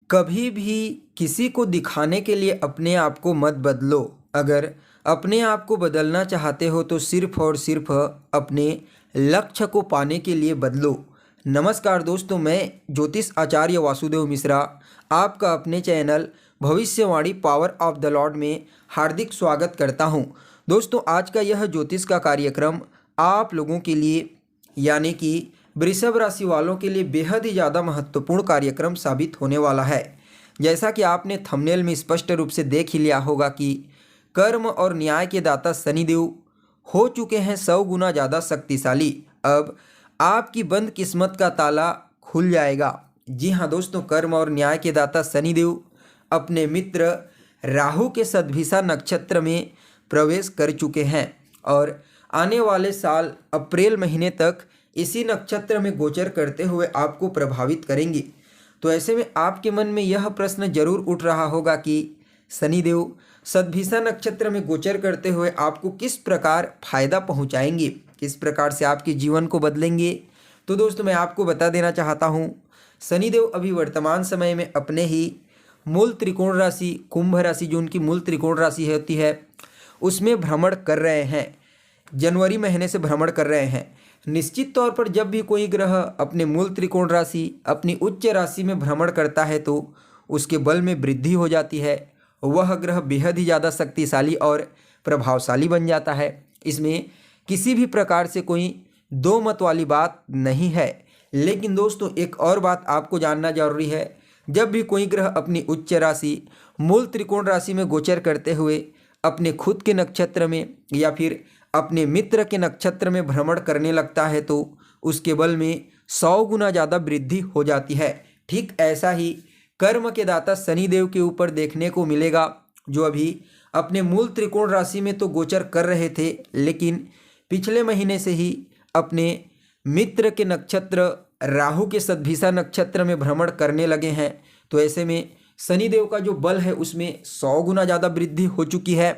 कभी भी किसी को दिखाने के लिए अपने आप को मत बदलो। अगर अपने आप को बदलना चाहते हो तो सिर्फ और सिर्फ अपने लक्ष्य को पाने के लिए बदलो। नमस्कार दोस्तों, मैं ज्योतिष आचार्य वासुदेव मिश्रा आपका अपने चैनल भविष्यवाणी पावर ऑफ द लॉर्ड में हार्दिक स्वागत करता हूं। दोस्तों, आज का यह ज्योतिष का कार्यक्रम आप लोगों के लिए यानी कि वृषभ राशि वालों के लिए बेहद ही ज़्यादा महत्वपूर्ण कार्यक्रम साबित होने वाला है। जैसा कि आपने थंबनेल में स्पष्ट रूप से देख ही लिया होगा कि कर्म और न्याय के दाता शनिदेव हो चुके हैं 100 गुना ज़्यादा शक्तिशाली। अब आपकी बंद किस्मत का ताला खुल जाएगा। जी हाँ दोस्तों, कर्म और न्याय के दाता शनिदेव अपने मित्र राहु के सद्भिषा नक्षत्र में प्रवेश कर चुके हैं और आने वाले साल अप्रैल महीने तक इसी नक्षत्र में गोचर करते हुए आपको प्रभावित करेंगे। तो ऐसे में आपके मन में यह प्रश्न जरूर उठ रहा होगा कि शनिदेव सद्भिषा नक्षत्र में गोचर करते हुए आपको किस प्रकार फायदा पहुंचाएंगे, किस प्रकार से आपके जीवन को बदलेंगे। तो दोस्तों, मैं आपको बता देना चाहता हूं, शनिदेव अभी वर्तमान समय में अपने ही मूल त्रिकोण राशि कुंभ राशि, जो उनकी मूल त्रिकोण राशि होती है, उसमें भ्रमण कर रहे हैं। जनवरी महीने से भ्रमण कर रहे हैं। निश्चित तौर पर जब भी कोई ग्रह अपने मूल त्रिकोण राशि अपनी उच्च राशि में भ्रमण करता है तो उसके बल में वृद्धि हो जाती है। वह ग्रह बेहद ही ज़्यादा शक्तिशाली और प्रभावशाली बन जाता है। इसमें किसी भी प्रकार से कोई दो मत वाली बात नहीं है। लेकिन दोस्तों, एक और बात आपको जानना जरूरी है, जब भी कोई ग्रह अपनी उच्च राशि मूल त्रिकोण राशि में गोचर करते हुए अपने खुद के नक्षत्र में या फिर अपने मित्र के नक्षत्र में भ्रमण करने लगता है तो उसके बल में 100 गुना ज़्यादा वृद्धि हो जाती है। ठीक ऐसा ही कर्म के दाता शनिदेव के ऊपर देखने को मिलेगा, जो अभी अपने मूल त्रिकोण राशि में तो गोचर कर रहे थे, लेकिन पिछले महीने से ही अपने मित्र के नक्षत्र राहु के सद्भिषा नक्षत्र में भ्रमण करने लगे हैं। तो ऐसे में शनिदेव का जो बल है उसमें 100 गुना ज़्यादा वृद्धि हो चुकी है।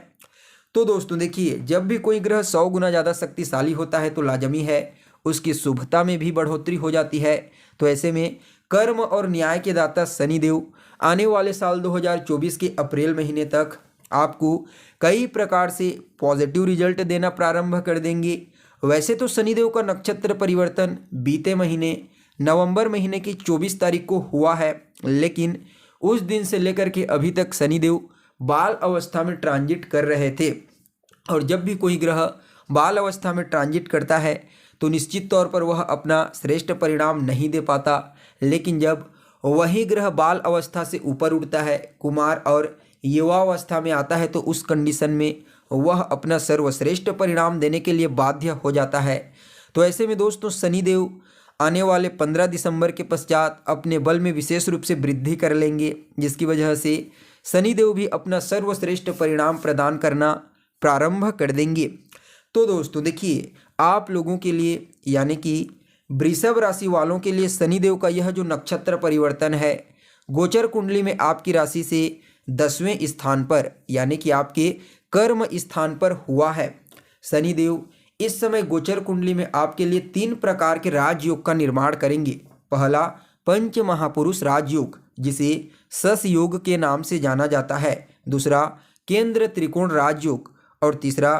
तो दोस्तों देखिए, जब भी कोई ग्रह 100 गुना ज़्यादा शक्तिशाली होता है तो लाजमी है उसकी शुभता में भी बढ़ोतरी हो जाती है। तो ऐसे में कर्म और न्याय के दाता शनिदेव आने वाले साल 2024 के अप्रैल महीने तक आपको कई प्रकार से पॉजिटिव रिजल्ट देना प्रारंभ कर देंगे। वैसे तो शनिदेव का नक्षत्र परिवर्तन बीते महीने नवंबर महीने की 24 तारीख को हुआ है, लेकिन उस दिन से लेकर के अभी तक शनिदेव बाल अवस्था में ट्रांजिट कर रहे थे। और जब भी कोई ग्रह बाल अवस्था में ट्रांजिट करता है तो निश्चित तौर पर वह अपना श्रेष्ठ परिणाम नहीं दे पाता। लेकिन जब वही ग्रह बाल अवस्था से ऊपर उठता है, कुमार और युवा अवस्था में आता है, तो उस कंडीशन में वह अपना सर्वश्रेष्ठ परिणाम देने के लिए बाध्य हो जाता है। तो ऐसे में दोस्तों, शनिदेव आने वाले 15 दिसंबर के पश्चात अपने बल में विशेष रूप से वृद्धि कर लेंगे, जिसकी वजह से शनिदेव भी अपना सर्वश्रेष्ठ परिणाम प्रदान करना प्रारंभ कर देंगे। तो दोस्तों देखिए, आप लोगों के लिए यानी कि वृषभ राशि वालों के लिए शनिदेव का यह जो नक्षत्र परिवर्तन है, गोचर कुंडली में आपकी राशि से 10वें स्थान पर यानी कि आपके कर्म स्थान पर हुआ है। शनिदेव इस समय गोचर कुंडली में आपके लिए 3 प्रकार के राजयोग का निर्माण करेंगे। पहला पंच महापुरुष राजयोग, जिसे सस योग के नाम से जाना जाता है। दूसरा केंद्र त्रिकोण राजयोग और तीसरा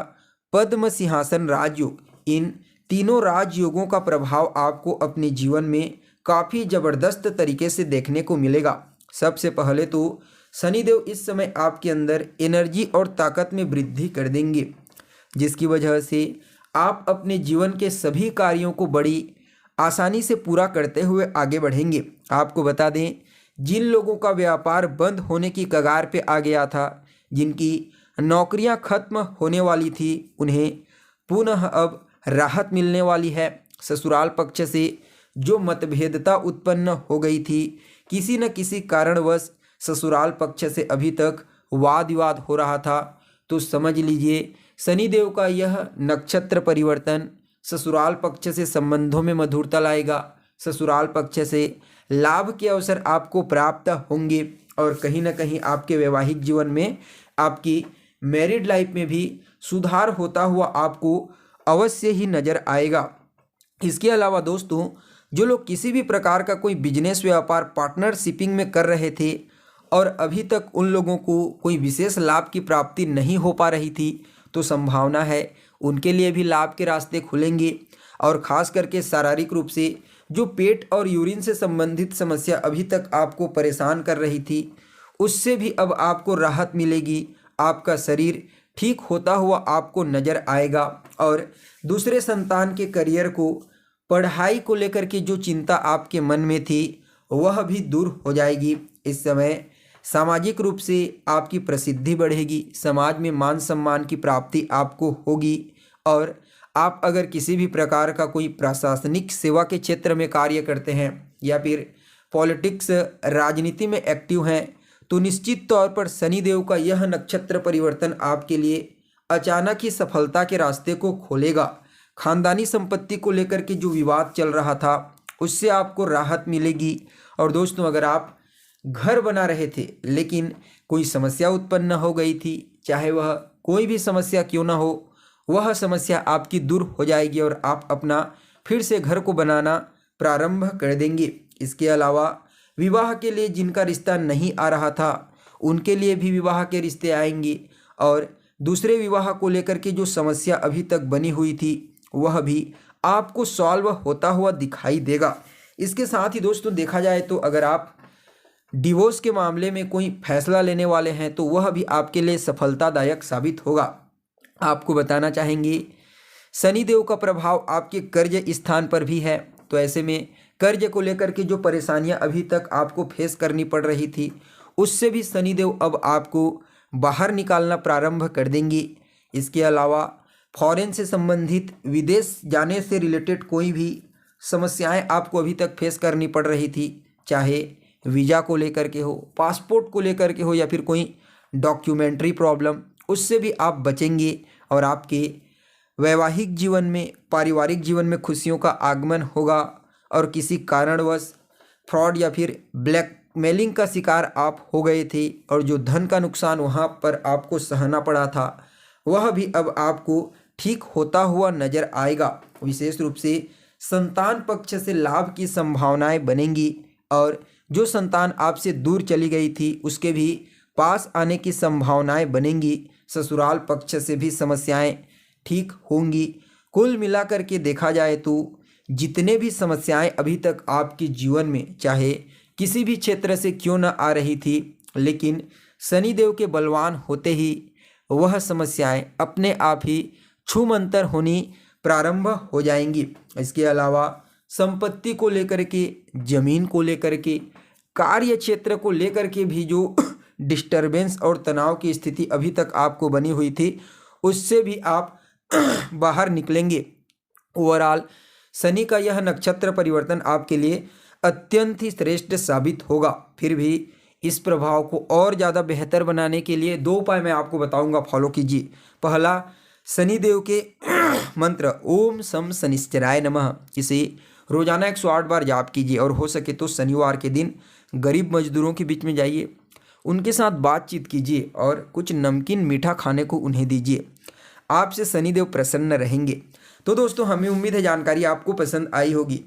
पद्म सिंहासन राजयोग। इन तीनों राजयोगों का प्रभाव आपको अपने जीवन में काफ़ी ज़बरदस्त तरीके से देखने को मिलेगा। सबसे पहले तो शनिदेव इस समय आपके अंदर एनर्जी और ताकत में वृद्धि कर देंगे, जिसकी वजह से आप अपने जीवन के सभी कार्यों को बड़ी आसानी से पूरा करते हुए आगे बढ़ेंगे। आपको बता दें, जिन लोगों का व्यापार बंद होने की कगार पे आ गया था, जिनकी नौकरियां खत्म होने वाली थी, उन्हें पुनः अब राहत मिलने वाली है। ससुराल पक्ष से जो मतभेदता उत्पन्न हो गई थी, किसी न किसी कारणवश ससुराल पक्ष से अभी तक वाद विवाद हो रहा था, तो समझ लीजिए शनिदेव का यह नक्षत्र परिवर्तन ससुराल पक्ष से संबंधों में मधुरता लाएगा। ससुराल पक्ष से लाभ के अवसर आपको प्राप्त होंगे और कहीं ना कहीं आपके वैवाहिक जीवन में, आपकी मैरिड लाइफ में भी सुधार होता हुआ आपको अवश्य ही नज़र आएगा। इसके अलावा दोस्तों, जो लोग किसी भी प्रकार का कोई बिजनेस व्यापार पार्टनरशिपिंग में कर रहे थे और अभी तक उन लोगों को कोई विशेष लाभ की प्राप्ति नहीं हो पा रही थी, तो संभावना है उनके लिए भी लाभ के रास्ते खुलेंगे। और ख़ास करके शारीरिक रूप से जो पेट और यूरिन से संबंधित समस्या अभी तक आपको परेशान कर रही थी, उससे भी अब आपको राहत मिलेगी। आपका शरीर ठीक होता हुआ आपको नज़र आएगा। और दूसरे संतान के करियर को, पढ़ाई को लेकर के जो चिंता आपके मन में थी, वह भी दूर हो जाएगी। इस समय सामाजिक रूप से आपकी प्रसिद्धि बढ़ेगी, समाज में मान सम्मान की प्राप्ति आपको होगी। और आप अगर किसी भी प्रकार का कोई प्रशासनिक सेवा के क्षेत्र में कार्य करते हैं या फिर पॉलिटिक्स राजनीति में एक्टिव हैं, तो निश्चित तौर पर शनिदेव का यह नक्षत्र परिवर्तन आपके लिए अचानक ही सफलता के रास्ते को खोलेगा। खानदानी संपत्ति को लेकर के जो विवाद चल रहा था, उससे आपको राहत मिलेगी। और दोस्तों, अगर आप घर बना रहे थे लेकिन कोई समस्या उत्पन्न हो गई थी, चाहे वह कोई भी समस्या क्यों ना हो, वह समस्या आपकी दूर हो जाएगी और आप अपना फिर से घर को बनाना प्रारंभ कर देंगे। इसके अलावा विवाह के लिए जिनका रिश्ता नहीं आ रहा था, उनके लिए भी विवाह के रिश्ते आएंगे। और दूसरे विवाह को लेकर के जो समस्या अभी तक बनी हुई थी, वह भी आपको सॉल्व होता हुआ दिखाई देगा। इसके साथ ही दोस्तों, देखा जाए तो अगर आप डिवोर्स के मामले में कोई फैसला लेने वाले हैं, तो वह भी आपके लिए सफलतादायक साबित होगा। आपको बताना चाहेंगे, शनिदेव का प्रभाव आपके कर्ज स्थान पर भी है, तो ऐसे में कर्ज को लेकर के जो परेशानियां अभी तक आपको फेस करनी पड़ रही थी, उससे भी शनिदेव अब आपको बाहर निकालना प्रारंभ कर देंगे। इसके अलावा फॉरेन से संबंधित, विदेश जाने से रिलेटेड कोई भी समस्याएं आपको अभी तक फेस करनी पड़ रही थी, चाहे वीज़ा को लेकर के हो, पासपोर्ट को लेकर के हो या फिर कोई डॉक्यूमेंट्री प्रॉब्लम, उससे भी आप बचेंगे। और आपके वैवाहिक जीवन में, पारिवारिक जीवन में खुशियों का आगमन होगा। और किसी कारणवश फ्रॉड या फिर ब्लैकमेलिंग का शिकार आप हो गए थे और जो धन का नुकसान वहाँ पर आपको सहना पड़ा था, वह भी अब आपको ठीक होता हुआ नजर आएगा। विशेष रूप से संतान पक्ष से लाभ की संभावनाएं बनेंगी और जो संतान आपसे दूर चली गई थी, उसके भी पास आने की संभावनाएं बनेंगी। ससुराल पक्ष से भी समस्याएं ठीक होंगी। कुल मिलाकर के देखा जाए तो जितने भी समस्याएं अभी तक आपके जीवन में, चाहे किसी भी क्षेत्र से क्यों न आ रही थी, लेकिन शनिदेव के बलवान होते ही वह समस्याएं अपने आप ही छूमंतर होनी प्रारंभ हो जाएंगी। इसके अलावा संपत्ति को लेकर के, जमीन को लेकर के, कार्य क्षेत्र को लेकर के भी जो डिस्टरबेंस और तनाव की स्थिति अभी तक आपको बनी हुई थी, उससे भी आप बाहर निकलेंगे। ओवरऑल शनि का यह नक्षत्र परिवर्तन आपके लिए अत्यंत ही श्रेष्ठ साबित होगा। फिर भी इस प्रभाव को और ज़्यादा बेहतर बनाने के लिए 2 उपाय मैं आपको बताऊंगा, फॉलो कीजिए। पहला, शनिदेव के मंत्र ओम सम शनिश्चराय नमः, इसे रोजाना 108 बार जाप कीजिए। और हो सके तो शनिवार के दिन गरीब मजदूरों के बीच में जाइए, उनके साथ बातचीत कीजिए और कुछ नमकीन मीठा खाने को उन्हें दीजिए। आपसे शनिदेव प्रसन्न रहेंगे। तो दोस्तों, हमें उम्मीद है जानकारी आपको पसंद आई होगी।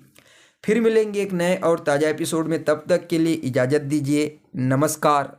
फिर मिलेंगे एक नए और ताज़ा एपिसोड में, तब तक के लिए इजाज़त दीजिए। नमस्कार।